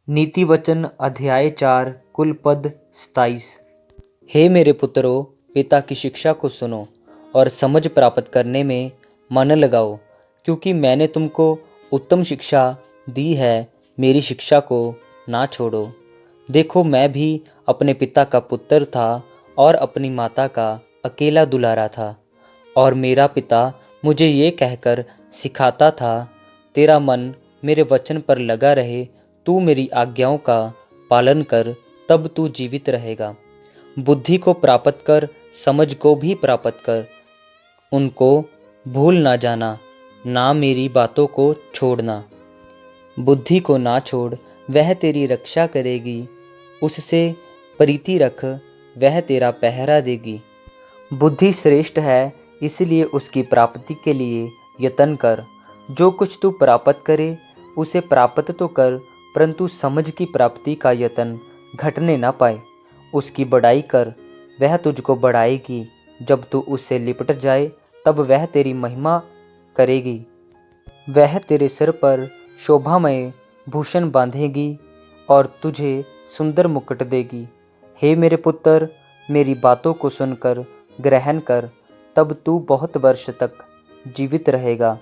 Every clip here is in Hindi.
नीति वचन अध्याय 4 कुल पद 27। हे मेरे पुत्रों, पिता की शिक्षा को सुनो और समझ प्राप्त करने में मन लगाओ, क्योंकि मैंने तुमको उत्तम शिक्षा दी है। मेरी शिक्षा को ना छोड़ो। देखो, मैं भी अपने पिता का पुत्र था और अपनी माता का अकेला दुलारा था। और मेरा पिता मुझे ये कहकर सिखाता था, तेरा मन मेरे वचन पर लगा रहे, तू मेरी आज्ञाओं का पालन कर, तब तू जीवित रहेगा। बुद्धि को प्राप्त कर, समझ को भी प्राप्त कर, उनको भूल ना जाना, ना मेरी बातों को छोड़ना। बुद्धि को ना छोड़, वह तेरी रक्षा करेगी। उससे प्रीति रख, वह तेरा पहरा देगी। बुद्धि श्रेष्ठ है, इसलिए उसकी प्राप्ति के लिए यत्न कर। जो कुछ तू प्राप्त करे, उसे प्राप्त तो कर, परंतु समझ की प्राप्ति का यत्न घटने न पाए। उसकी बड़ाई कर, वह तुझको बढ़ाएगी। जब तू उससे लिपट जाए, तब वह तेरी महिमा करेगी। वह तेरे सिर पर शोभामय भूषण बांधेगी और तुझे सुंदर मुकुट देगी। हे मेरे पुत्र, मेरी बातों को सुनकर ग्रहण कर, तब तू बहुत वर्ष तक जीवित रहेगा।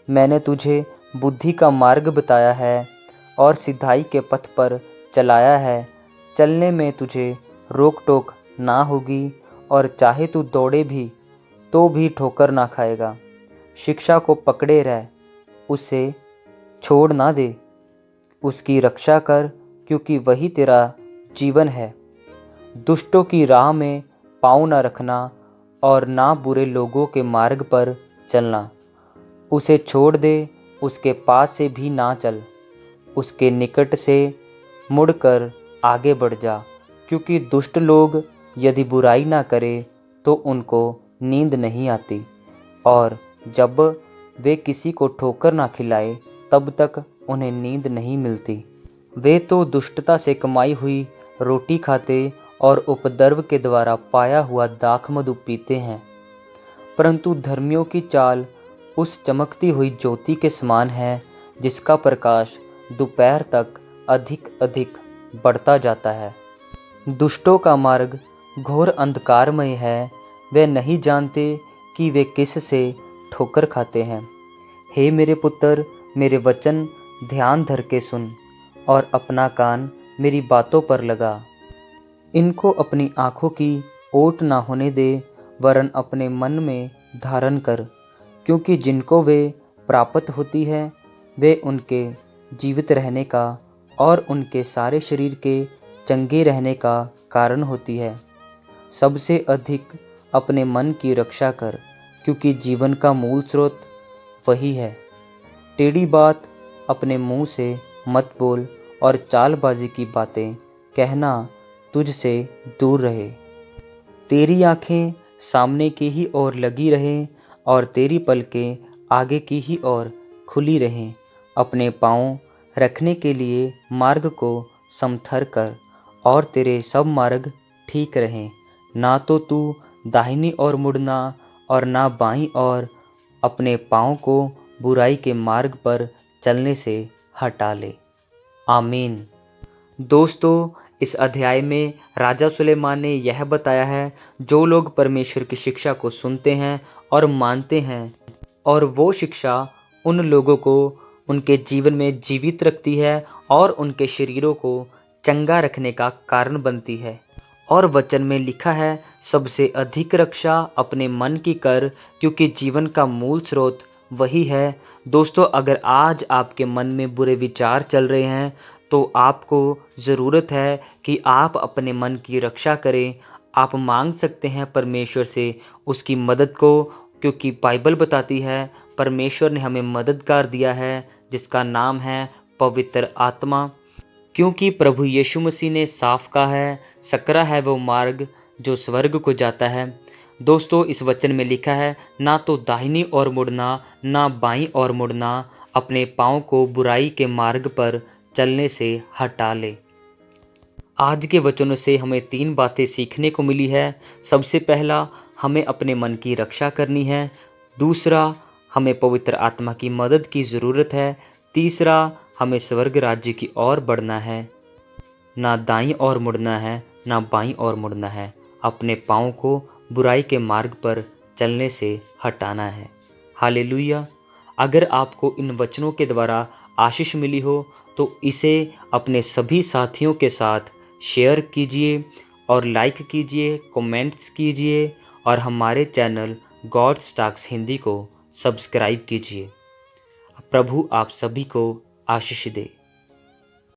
मैंने तुझे बुद्धि का मार्ग बताया है और सिधाई के पथ पर चलाया है। चलने में तुझे रोक टोक ना होगी, और चाहे तू दौड़े भी तो भी ठोकर ना खाएगा। शिक्षा को पकड़े रह, उसे छोड़ ना दे। उसकी रक्षा कर, क्योंकि वही तेरा जीवन है। दुष्टों की राह में पाँव न रखना और ना बुरे लोगों के मार्ग पर चलना। उसे छोड़ दे, उसके पास से भी ना चल। उसके निकट से मुड़कर आगे बढ़ जा, क्योंकि दुष्ट लोग यदि बुराई ना करे तो उनको नींद नहीं आती, और जब वे किसी को ठोकर ना खिलाए तब तक उन्हें नींद नहीं मिलती। वे तो दुष्टता से कमाई हुई रोटी खाते और उपद्रव के द्वारा पाया हुआ दाख मधु पीते हैं। परंतु धर्मियों की चाल उस चमकती हुई ज्योति के समान है, जिसका प्रकाश दोपहर तक अधिक अधिक बढ़ता जाता है। दुष्टों का मार्ग घोर अंधकारमय है, वे नहीं जानते कि वे किस से ठोकर खाते हैं। हे मेरे पुत्र, मेरे वचन ध्यान धर के सुन और अपना कान मेरी बातों पर लगा। इनको अपनी आँखों की ओट ना होने दे, वरन अपने मन में धारण कर, क्योंकि जिनको वे प्राप्त होती है, वे उनके जीवित रहने का और उनके सारे शरीर के चंगे रहने का कारण होती है। सबसे अधिक अपने मन की रक्षा कर, क्योंकि जीवन का मूल स्रोत वही है। टेढ़ी बात अपने मुंह से मत बोल, और चालबाजी की बातें कहना तुझसे दूर रहे। तेरी आंखें सामने की ही ओर लगी रहें और तेरी पलकें आगे की ही ओर खुली रहें। अपने पाँव रखने के लिए मार्ग को समथर कर, और तेरे सब मार्ग ठीक रहें। ना तो तू दाहिनी ओर मुड़ना और ना बाईं ओर। अपने पाँव को बुराई के मार्ग पर चलने से हटा ले। आमीन। दोस्तों, इस अध्याय में राजा सुलेमान ने यह बताया है, जो लोग परमेश्वर की शिक्षा को सुनते हैं और मानते हैं, और वो शिक्षा उन लोगों को उनके जीवन में जीवित रखती है और उनके शरीरों को चंगा रखने का कारण बनती है। और वचन में लिखा है, सबसे अधिक रक्षा अपने मन की कर, क्योंकि जीवन का मूल स्रोत वही है। दोस्तों, अगर आज आपके मन में बुरे विचार चल रहे हैं, तो आपको ज़रूरत है कि आप अपने मन की रक्षा करें। आप मांग सकते हैं परमेश्वर से उसकी मदद को, क्योंकि बाइबल बताती है परमेश्वर ने हमें मददगार दिया है, जिसका नाम है पवित्र आत्मा। क्योंकि प्रभु यीशु मसीह ने साफ कहा है, सकरा है वो मार्ग जो स्वर्ग को जाता है। दोस्तों, इस वचन में लिखा है, ना तो दाहिनी ओर मुड़ना ना बाईं ओर मुड़ना। अपने पाँव को बुराई के मार्ग पर चलने से हटा ले। आज के वचनों से हमें 3 बातें सीखने को मिली है। सबसे पहला, हमें अपने मन की रक्षा करनी है। दूसरा, हमें पवित्र आत्मा की मदद की ज़रूरत है। तीसरा, हमें स्वर्ग राज्य की ओर बढ़ना है, ना दाईं ओर मुड़ना है, ना बाईं ओर मुड़ना है। अपने पाँव को बुराई के मार्ग पर चलने से हटाना है। हालेलुया। अगर आपको इन वचनों के द्वारा आशीष मिली हो तो इसे अपने सभी साथियों के साथ शेयर कीजिए और लाइक कीजिए, कमेंट्स कीजिए और हमारे चैनल गॉड्स टॉक्स हिंदी को सब्सक्राइब कीजिए। प्रभु आप सभी को आशीष दे।